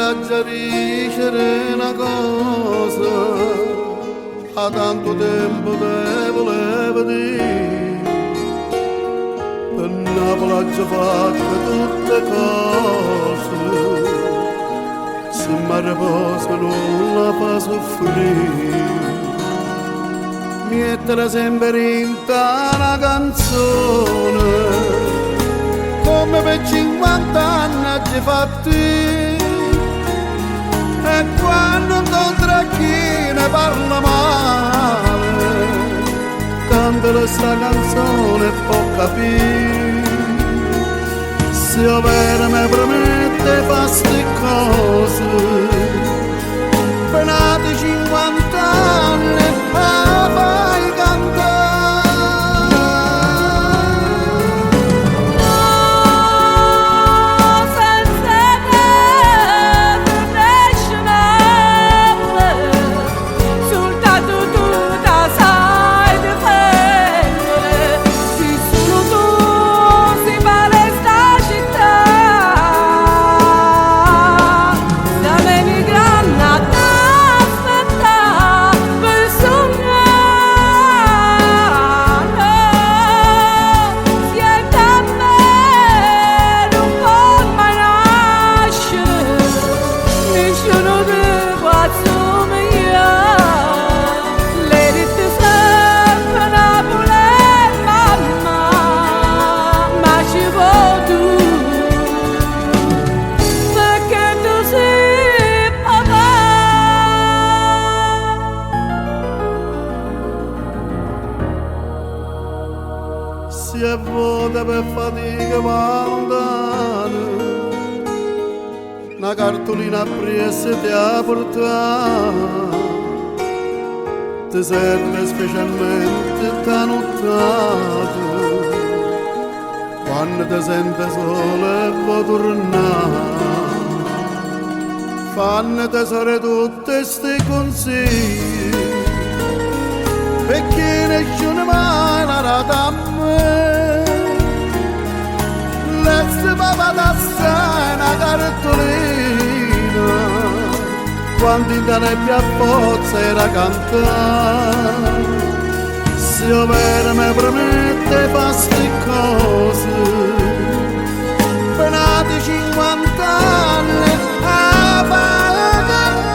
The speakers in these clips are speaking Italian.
suggerisce una cosa, a tanto tempo te volevo dire, per Napoli ho già fatto tutte cose, se mi riposo non la fa soffrire. Mettere sempre in una canzone come per 50 anni ci fatti, e quando incontra chi ne parla male canta questa canzone può capire. Se io vera mi promette fa ste cose penati 50 anni la fai cantare. Si è vuota per fatica lontana, una cartolina appresa ti ha portato, ti serve specialmente da nottato, quando ti senti solo e vuoi tornare. Fanno tesoro tutti questi consigli, perché nessuno mai l'ha dato a me. Laisse papà da sé una cartolina, quando in nebbia a pozza era cantare. Se io vera mi promette fa ste cose penati 50 anni a fare cantare.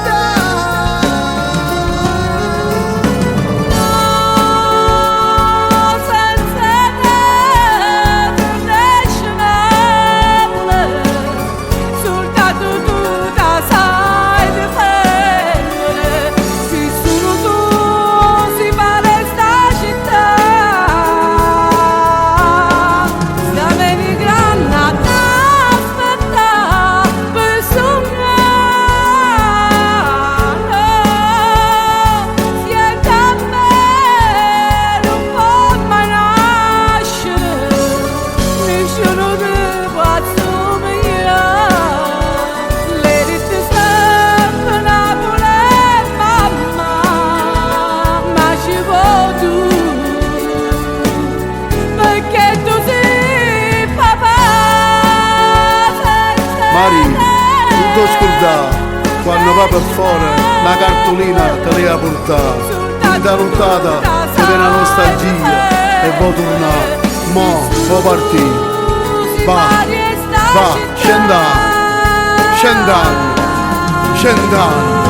Mari, non ti scordare, quando va per fuori, una cartolina te le ha portata. In da nottata ti viene la nostalgia e vuoi tornare, mo vuoi partire. Va, scendere, scendere, scendere.